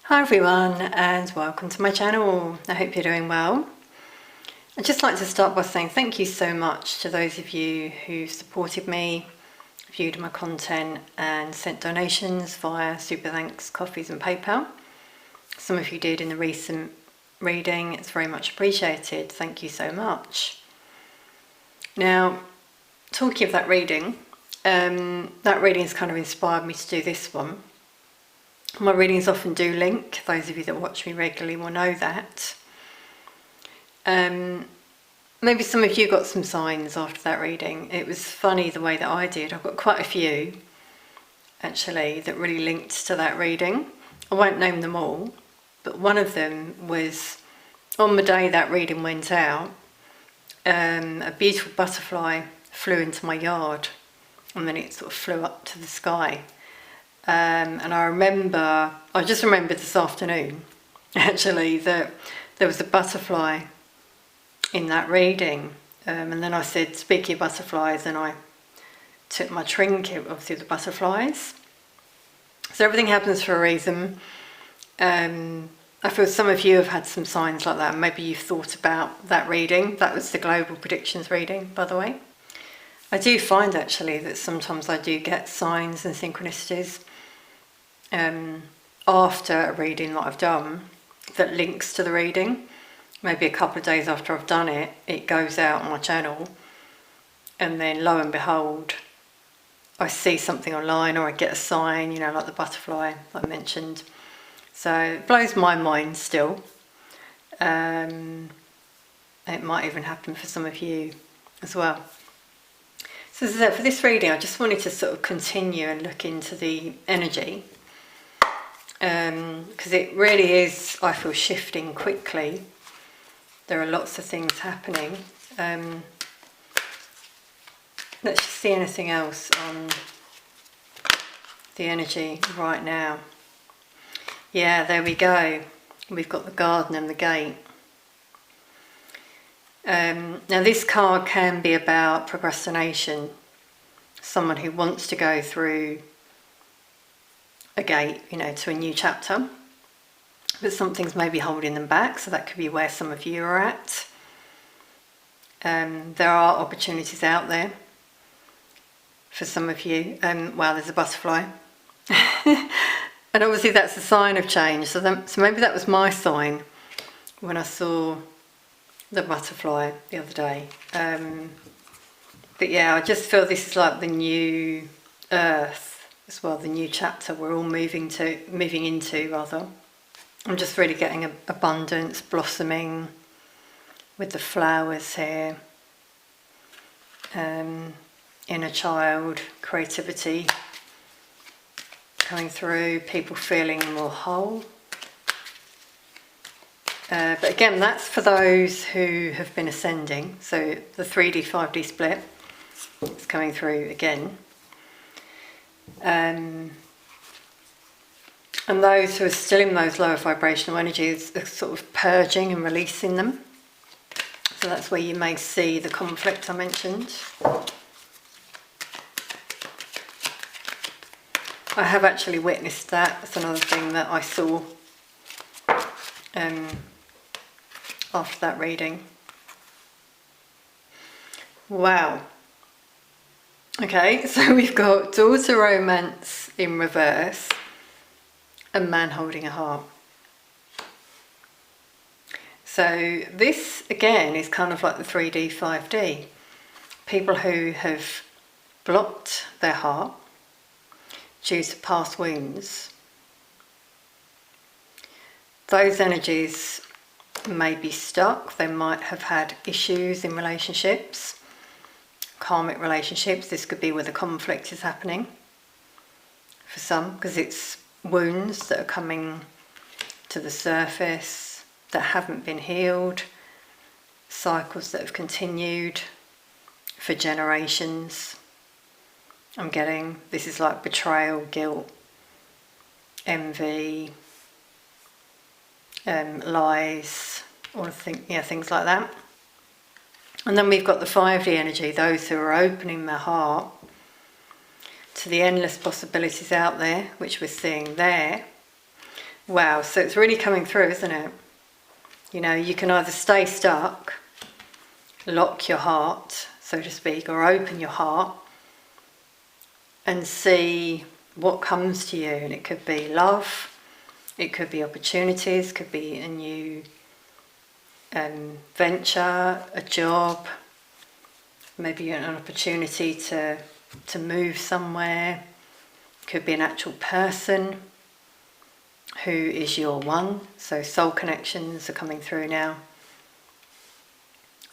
Hi everyone and welcome to my channel. I hope you're doing well. I'd just like to start by saying thank you so much to those of you who supported me, viewed my content and sent donations via Super Thanks, Coffees and PayPal. Some of you did in the recent reading. It's very much appreciated. Thank you so much. Now, talking of that reading has kind of inspired me to do this one. My readings often do link. Those of you that watch me regularly will know that. Maybe some of you got some signs after that reading. It was funny the way that I did. I've got quite a few, actually, that really linked to that reading. I won't name them all, but one of them was on the day that reading went out, a beautiful butterfly flew into my yard and then it sort of flew up to the sky. And I just remembered this afternoon, actually, that there was a butterfly in that reading. And then I said, speaking of butterflies, and I took my trinket, obviously the butterflies. So everything happens for a reason. I feel some of you have had some signs like that. Maybe you've thought about that reading. That was the global predictions reading, by the way. I do find, actually, that sometimes I do get signs and synchronicities after a reading that I've done that links to the reading. Maybe a couple of days after I've done it, it goes out on my channel, and then lo and behold, I see something online or I get a sign, like the butterfly that I mentioned. So it blows my mind still. It might even happen for some of you as well. So as I said, for this reading, I just wanted to sort of continue and look into the energy. Because it really is, I feel, shifting quickly. There are lots of things happening. Let's just see anything else on the energy right now. Yeah, there we go. We've got the garden and the gate. Now this card can be about procrastination. Someone who wants to go through a gate, to a new chapter, but something's maybe holding them back. So that could be where some of you are at. There are opportunities out there for some of you. Wow, there's a butterfly. And obviously that's a sign of change. So maybe that was my sign when I saw the butterfly the other day. But yeah, I just feel this is like the new earth as well, the new chapter we're all moving into. I'm just really getting abundance, blossoming with the flowers here. Inner child, creativity coming through, people feeling more whole. But again, that's for those who have been ascending. So the 3D, 5D split is coming through again. And those who are still in those lower vibrational energies are sort of purging and releasing them. So that's where you may see the conflict I mentioned. I have actually witnessed that. That's another thing that I saw after that reading. Wow. Okay, so we've got daughter romance in reverse and man holding a heart. So this again is kind of like the 3D, 5D. People who have blocked their heart due to past wounds. Those energies may be stuck. They might have had issues in relationships. Karmic relationships. This could be where the conflict is happening for some, because it's wounds that are coming to the surface that haven't been healed, cycles that have continued for generations. I'm getting this is like betrayal, guilt, envy, lies, all things like that. And then we've got the 5D energy, those who are opening their heart to the endless possibilities out there, which we're seeing there. Wow, so it's really coming through, isn't it? You know, you can either stay stuck, lock your heart, so to speak, or open your heart and see what comes to you. And it could be love, it could be opportunities, could be a new venture, a job, maybe an opportunity to move somewhere. Could be an actual person who is your one. So soul connections are coming through now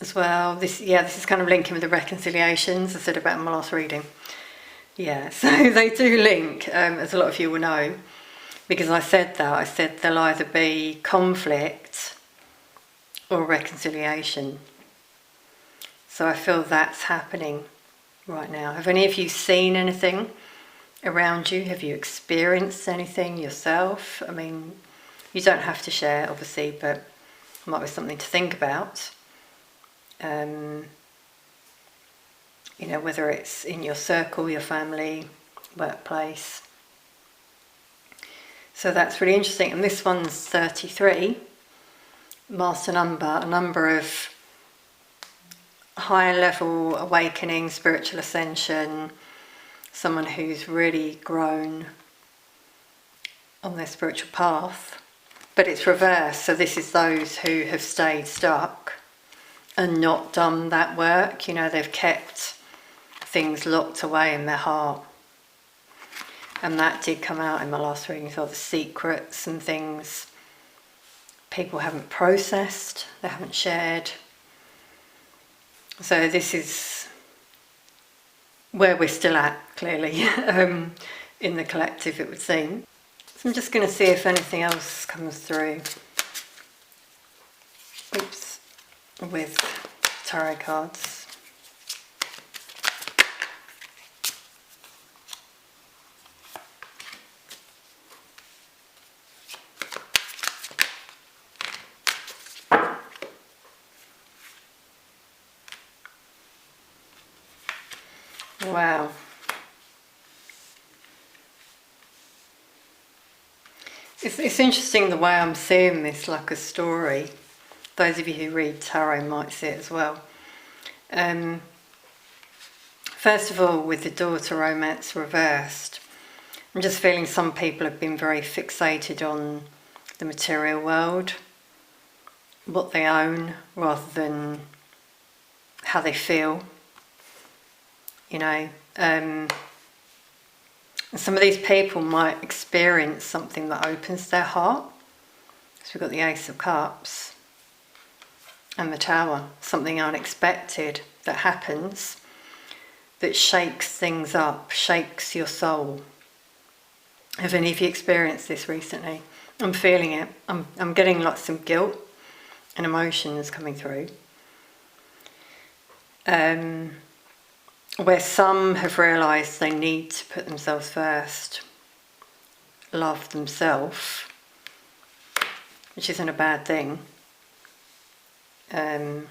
as well. This is kind of linking with the reconciliations I said about in my last reading. Yeah, so they do link, as a lot of you will know, because I said there'll either be conflict or reconciliation. So I feel that's happening right now. Have any of you seen anything around you? Have you experienced anything yourself? I mean, you don't have to share, obviously, but it might be something to think about. You know, whether it's in your circle, your family, workplace. So that's really interesting. And this one's 33, master number, a number of higher level awakening, spiritual ascension, someone who's really grown on their spiritual path. But it's reversed, so this is those who have stayed stuck and not done that work. You know, they've kept things locked away in their heart. And that did come out in my last reading, so the secrets and things people haven't processed, they haven't shared. So this is where we're still at, clearly, in the collective, it would seem. So I'm just going to see if anything else comes through. Oops, with tarot cards. Wow. It's interesting the way I'm seeing this, like a story. Those of you who read tarot might see it as well. First of all, with the door to romance reversed, I'm just feeling some people have been very fixated on the material world, what they own, rather than how they feel. You know, some of these people might experience something that opens their heart. So we've got the Ace of Cups and the Tower, something unexpected that happens that shakes things up, shakes your soul. Have any of you experienced this recently? I'm feeling it. I'm getting like some guilt and emotions coming through. Where some have realised they need to put themselves first, love themselves, which isn't a bad thing at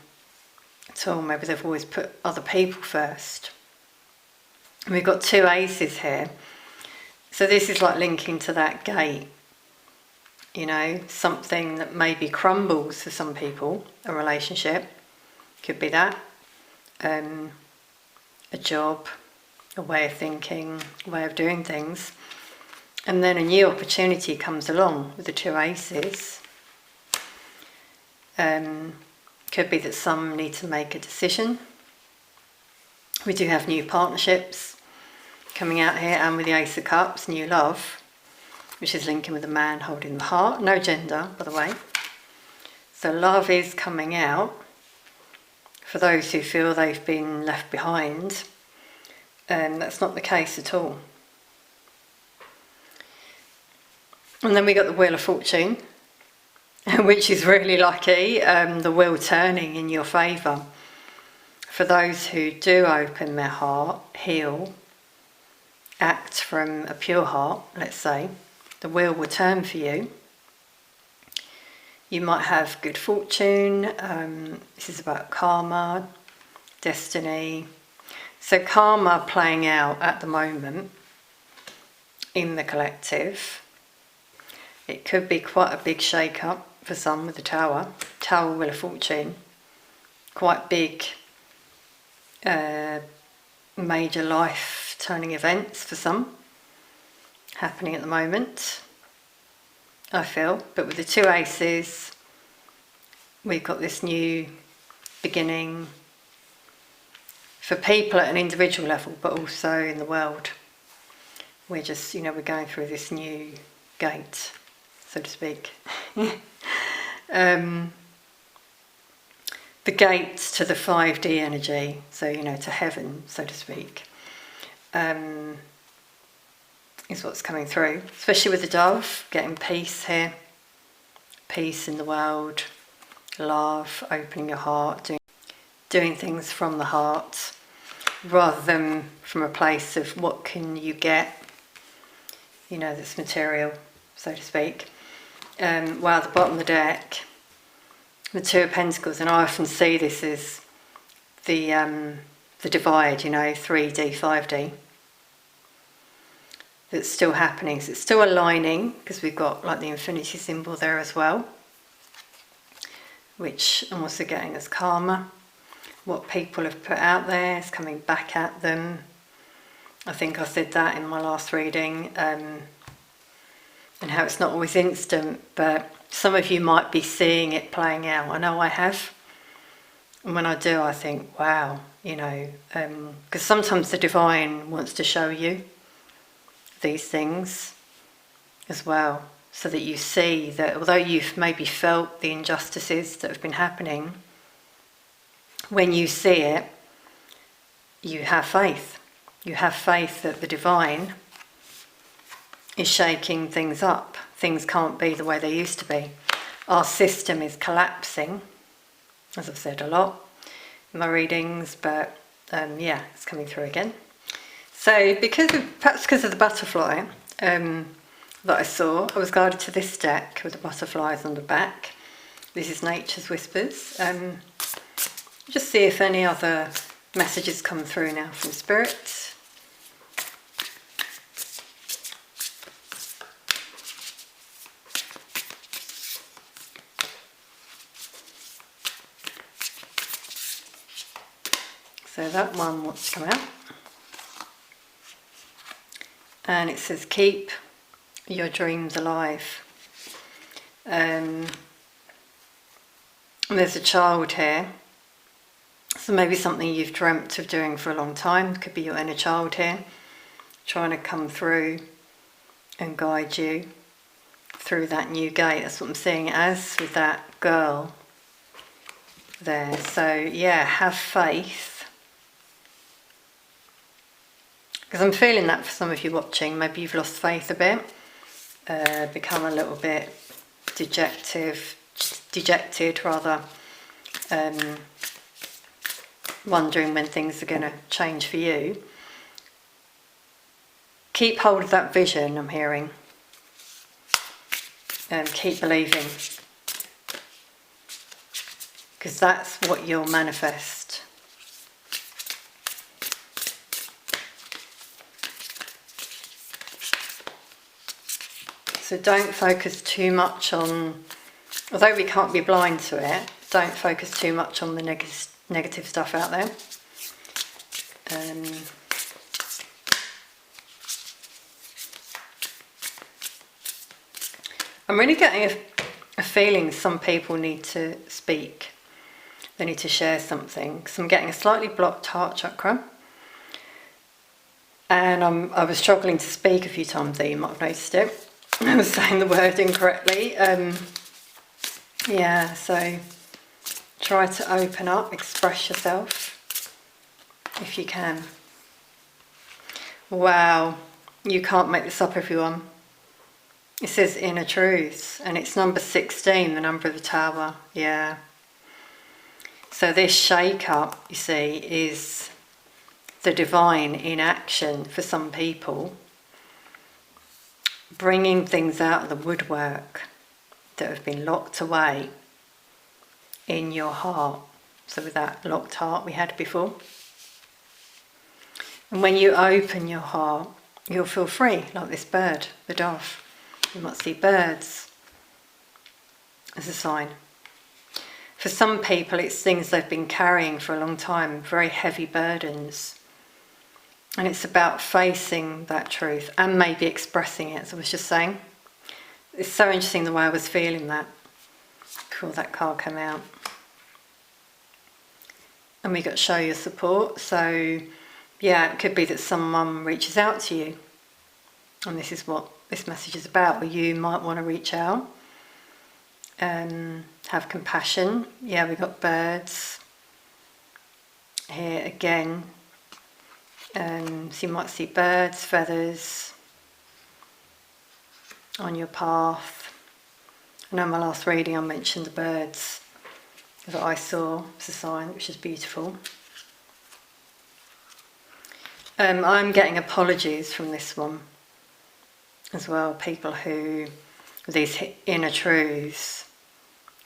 all. Maybe they've always put other people first. And we've got two aces here. So this is like linking to that gate, you know, something that maybe crumbles for some people, a relationship, could be that. A job, a way of thinking, a way of doing things. And then a new opportunity comes along with the two aces. Could be that some need to make a decision. We do have new partnerships coming out here, and with the Ace of Cups, new love, which is linking with the man holding the heart. No gender, by the way. So love is coming out. For those who feel they've been left behind, that's not the case at all. And then we got the Wheel of Fortune, which is really lucky, the wheel turning in your favour. For those who do open their heart, heal, act from a pure heart, let's say, the wheel will turn for you. You might have good fortune. This is about karma, destiny. So karma playing out at the moment in the collective. It could be quite a big shake-up for some with the Tower. Tower, Wheel of Fortune. Quite big, major life-turning events for some happening at the moment, I feel. But with the two aces, we've got this new beginning for people at an individual level, but also in the world. We're just, we're going through this new gate, so to speak. The gates to the 5D energy, so, to heaven, so to speak, is what's coming through, especially with the dove, getting peace here, peace in the world, love, opening your heart, doing things from the heart, rather than from a place of what can you get, that's material, so to speak. While at the bottom of the deck, the Two of Pentacles, and I often see this as the divide, 3D, 5D, that's still happening. So it's still aligning, because we've got like the infinity symbol there as well, which I'm also getting as karma. What people have put out there is coming back at them. I think I said that in my last reading, and how it's not always instant, but some of you might be seeing it playing out. I know I have. And when I do, I think, wow, because sometimes the divine wants to show you these things as well, so that you see that although you've maybe felt the injustices that have been happening, when you see it, you have faith. You have faith that the divine is shaking things up. Things can't be the way they used to be. Our system is collapsing, as I've said a lot in my readings, but it's coming through again. So perhaps because of the butterfly that I saw, I was guided to this deck with the butterflies on the back. This is Nature's Whispers. Just see if any other messages come through now from Spirit. So that one wants to come out. And it says, keep your dreams alive. And there's a child here. So maybe something you've dreamt of doing for a long time. Could be your inner child here, trying to come through and guide you through that new gate. That's what I'm seeing it as with that girl there. So yeah, have faith. Because I'm feeling that for some of you watching, maybe you've lost faith a bit, become a little bit dejected rather, wondering when things are going to change for you. Keep hold of that vision, I'm hearing. Keep believing. Because that's what you'll manifest. So don't focus too much on, although we can't be blind to it, don't focus too much on the negative stuff out there. I'm really getting a feeling some people need to speak. They need to share something. Because I'm getting a slightly blocked heart chakra. And I was struggling to speak a few times there, you might have noticed it. I was saying the word incorrectly. So try to open up, express yourself if you can. Wow, you can't make this up, everyone. It says inner truths, and it's number 16, the number of the Tower. Yeah. So this shake-up, you see, is the divine in action for some people, bringing things out of the woodwork that have been locked away in your heart. So with that locked heart we had before. And when you open your heart, you'll feel free, like this bird, the dove. You might see birds as a sign. For some people, it's things they've been carrying for a long time, very heavy burdens. And it's about facing that truth and maybe expressing it, as I was just saying. It's so interesting the way I was feeling that. Cool, that card came out. And we got show your support. So, yeah, it could be that someone reaches out to you. And this is what this message is about. Or you might want to reach out. Have compassion. Yeah, we got birds. Here again. So you might see birds, feathers on your path. I know in my last reading I mentioned the birds that I saw as a sign, which is beautiful. I'm getting apologies from this one as well. People who, with these inner truths,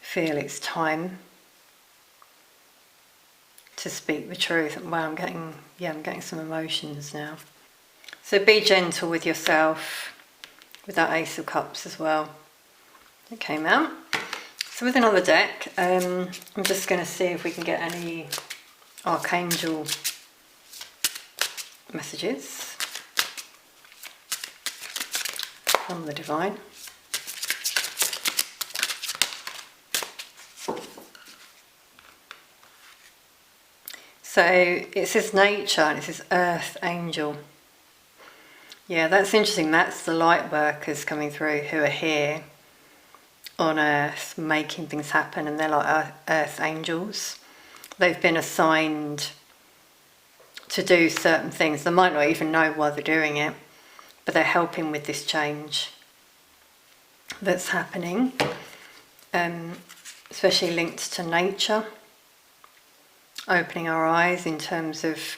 feel it's time to speak the truth. Wow, I'm getting some emotions now. So be gentle with yourself, with that Ace of Cups as well. It came out. So with another deck, I'm just going to see if we can get any Archangel messages from the Divine. So it says nature and it says earth angel. Yeah, that's interesting. That's the light workers coming through who are here on earth making things happen, and they're like earth angels. They've been assigned to do certain things. They might not even know why they're doing it, but they're helping with this change that's happening, especially linked to nature. Opening our eyes in terms of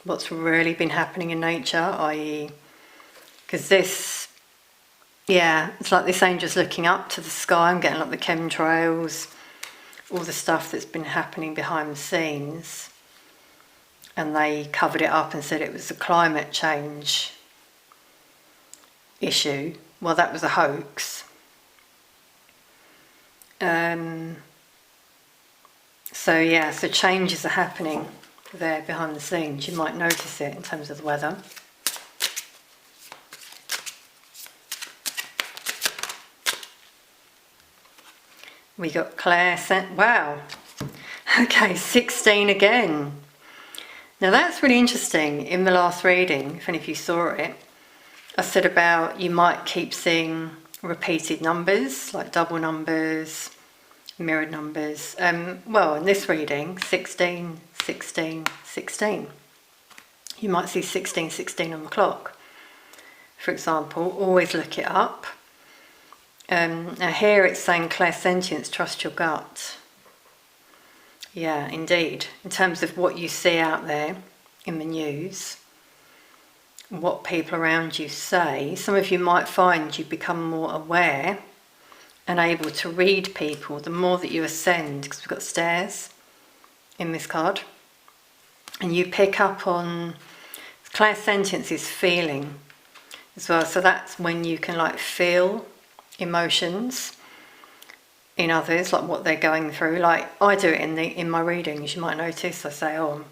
what's really been happening in nature, i.e. because this, yeah, it's like this angel's looking up to the sky. I'm getting like the chemtrails, all the stuff that's been happening behind the scenes. And they covered it up and said it was a climate change issue. Well, that was a hoax. So yeah, so changes are happening there behind the scenes. You might notice it in terms of the weather. We got Claire sent, wow. Okay, 16 again. Now that's really interesting. In the last reading, if any of you saw it, I said about you might keep seeing repeated numbers, like double numbers, mirrored numbers. Well, in this reading, 16, 16, 16. You might see 16, 16 on the clock. For example, always look it up. Now here it's saying clairsentience, trust your gut. Yeah, indeed. In terms of what you see out there in the news, what people around you say, some of you might find you become more aware and able to read people the more that you ascend, because we've got stairs in this card, and you pick up on clairsentience is feeling as well. So that's when you can like feel emotions in others, like what they're going through. Like I do it in my readings. You might notice I say, "Oh,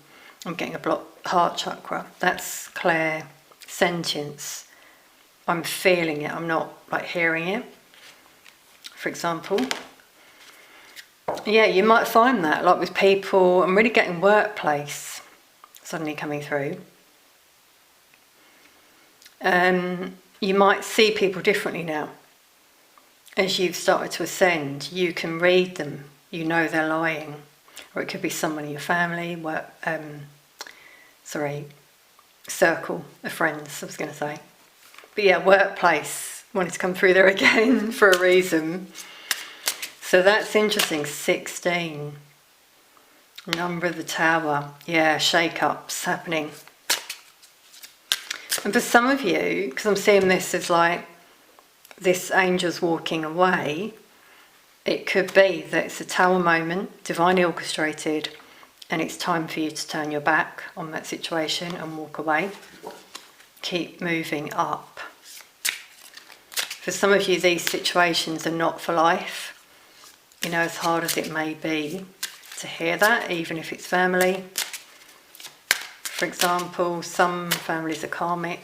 I'm getting a blocked heart chakra." That's clairsentience. I'm feeling it. I'm not like hearing it. For example, yeah, you might find that like with people. I'm really getting workplace suddenly coming through. You might see people differently now. As you've started to ascend, you can read them. You know they're lying, or it could be someone in your family, circle of friends. I was going to say, but yeah, workplace. Wanted to come through there again for a reason. So that's interesting. 16. Number of the Tower. Yeah, shake-ups happening. And for some of you, because I'm seeing this as like this angel's walking away, it could be that it's a Tower moment, divinely orchestrated, and it's time for you to turn your back on that situation and walk away. Keep moving up. For some of you, these situations are not for life. You know, as hard as it may be to hear that, even if it's family. For example, some families are karmic.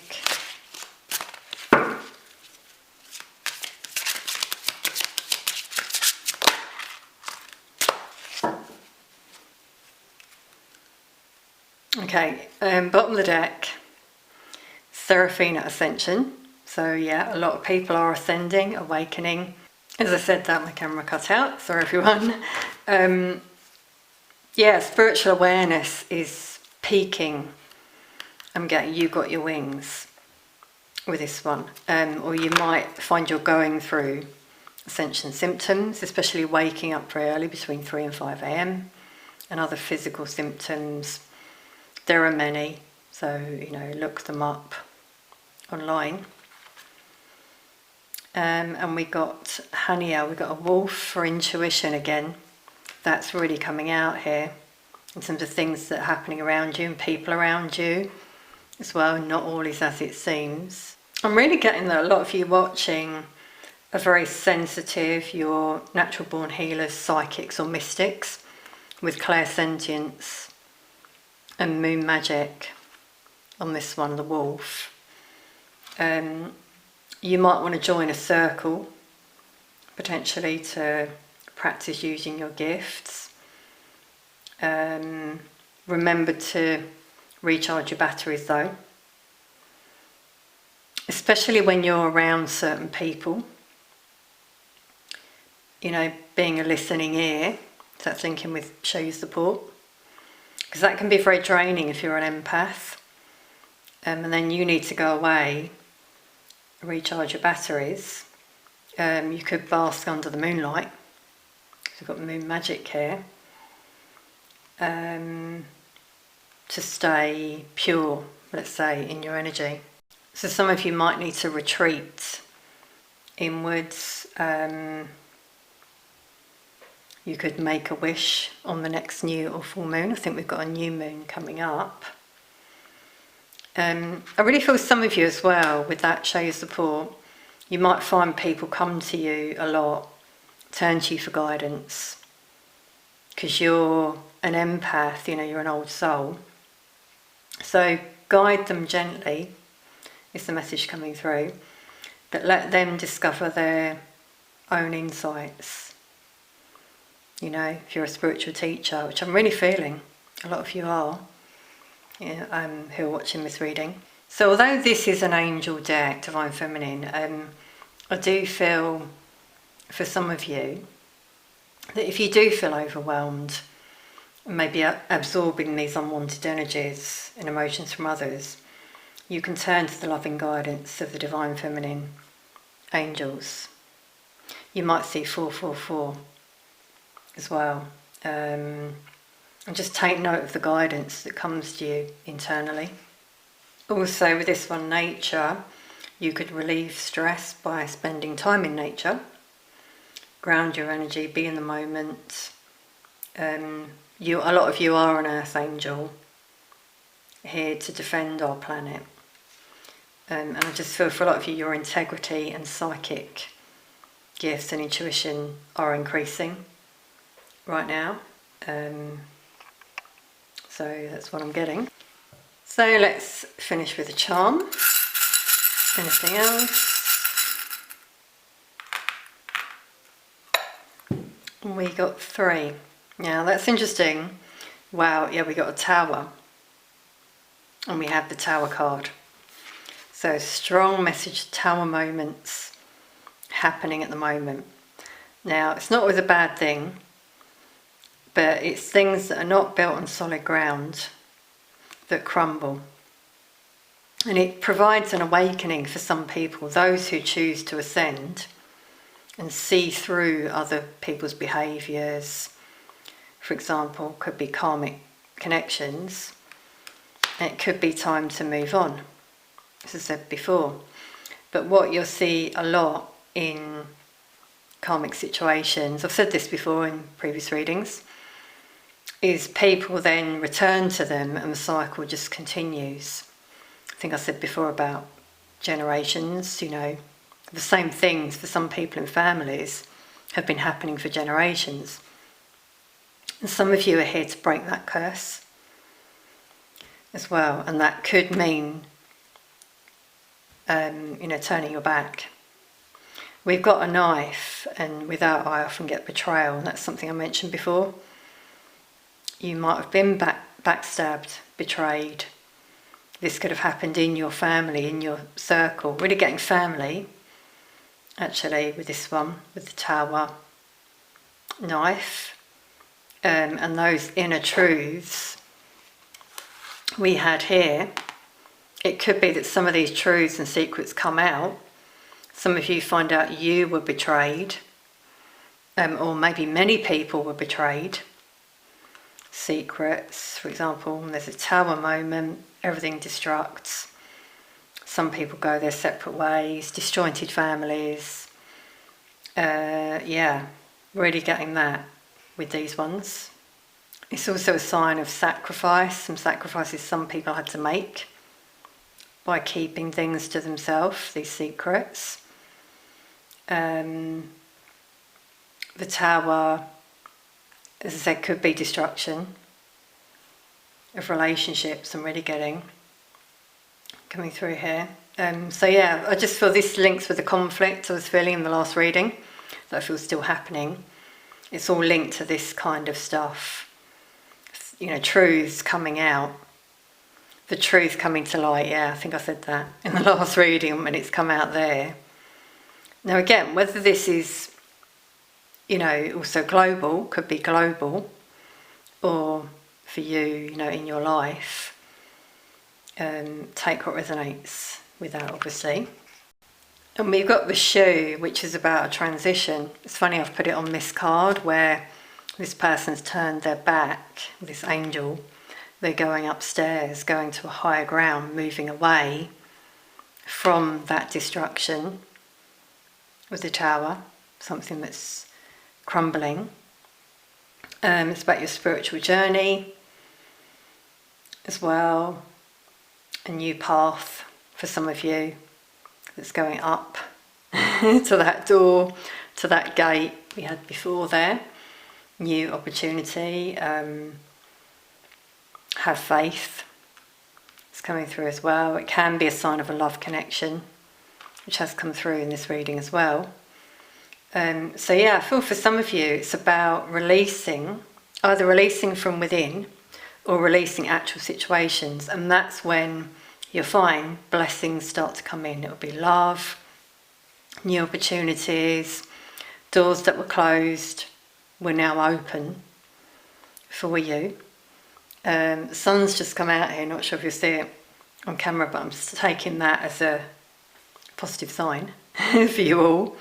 Okay, bottom of the deck, Seraphina Ascension. So yeah, a lot of people are ascending, awakening. As I said that, my camera cut out, sorry everyone. Yeah, spiritual awareness is peaking. I'm getting you got your wings with this one. Or you might find you're going through ascension symptoms, especially waking up very early between 3 and 5 a.m. and other physical symptoms. There are many, so you know, look them up online. And we got Hania, we got a wolf for intuition again. That's really coming out here in terms of things that are happening around you and people around you as well. Not all is as it seems. I'm really getting that a lot of you watching are very sensitive. You're natural born healers, psychics or mystics with clairsentience and moon magic on this one, the wolf. You might want to join a circle potentially to practice using your gifts. Remember to recharge your batteries though, especially when you're around certain people. You know, being a listening ear, so that's linking with show you support, because that can be very draining if you're an empath. And then you need to go away, recharge your batteries. You could bask under the moonlight. We've got moon magic here. To stay pure, let's say, in your energy. So some of you might need to retreat inwards. You could make a wish on the next new or full moon. I think we've got a new moon coming up. I really feel some of you as well, with that show your support, you might find people come to you a lot, turn to you for guidance, because you're an empath, you know, you're an old soul. So guide them gently, is the message coming through, but let them discover their own insights. You know, if you're a spiritual teacher, which I'm really feeling, a lot of you are, yeah, who are watching this reading. So although this is an angel deck, Divine Feminine, I do feel for some of you that if you do feel overwhelmed, maybe absorbing these unwanted energies and emotions from others, you can turn to the loving guidance of the Divine Feminine angels. You might see 444 as well. And just take note of the guidance that comes to you internally. Also with this one, nature, you could relieve stress by spending time in nature. Ground your energy, be in the moment. A lot of you are an earth angel here to defend our planet. And I just feel for a lot of you, your integrity and psychic gifts and intuition are increasing right now. So that's what I'm getting. So let's finish with a charm. Anything else? We got 3. Now that's interesting. Wow, yeah, we got a tower. And we have the tower card. So strong message, tower moments happening at the moment. Now, it's not always a bad thing, but it's things that are not built on solid ground that crumble. And it provides an awakening for some people, those who choose to ascend and see through other people's behaviours. For example, could be karmic connections. It could be time to move on, as I said before. But what you'll see a lot in karmic situations, I've said this before in previous readings, is people then return to them and the cycle just continues. I think I said before about generations, you know, The same things for some people in families have been happening for generations. And some of you are here to break that curse as well. And that could mean, turning your back. We've got a knife, and with that I often get betrayal, and that's something I mentioned before. You might have been backstabbed, betrayed. This could have happened in your family, in your circle. Really getting family, actually, with this one, with the Tower, knife, and those inner truths we had here. It could be that some of these truths and secrets come out. Some of you find out you were betrayed, or maybe many people were betrayed. Secrets, for example, there's a Tower moment, everything destructs. Some people go their separate ways, disjointed families. Really getting that with these ones. It's also a sign of sacrifice, some sacrifices some people had to make by keeping things to themselves, these secrets. The Tower, as I said, could be destruction of relationships. I'm really getting coming through here. I just feel this links with the conflict I was feeling in the last reading, that I feel still happening. It's all linked to this kind of stuff. Truths coming out. The truth coming to light, I think I said that in the last reading when it's come out there. Now again, whether this is, also global, could be global, or for you, in your life, take what resonates with that, obviously. And we've got the shoe, which is about a transition. It's funny, I've put it on this card where this person's turned their back, this angel. They're going upstairs, going to a higher ground, moving away from that destruction with the Tower, something that's crumbling. It's about your spiritual journey as well, a new path for some of you that's going up to that door, to that gate we had before there. New opportunity. Have faith. It's coming through as well. It can be a sign of a love connection, which has come through in this reading as well. I feel for some of you it's about releasing, either releasing from within or releasing actual situations, and that's when you'll find blessings start to come in. It'll be love, new opportunities, doors that were closed will now open for you. The sun's just come out here, not sure if you'll see it on camera, but I'm just taking that as a positive sign for you all.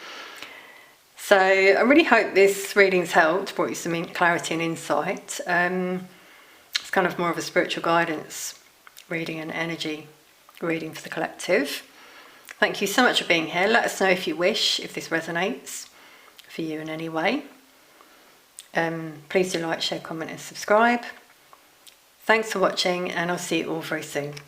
So I really hope this reading's helped, brought you some clarity and insight. It's kind of more of a spiritual guidance reading and energy reading for the collective. Thank you so much for being here. Let us know if you wish, if this resonates for you in any way. Please do like, share, comment and subscribe. Thanks for watching, and I'll see you all very soon.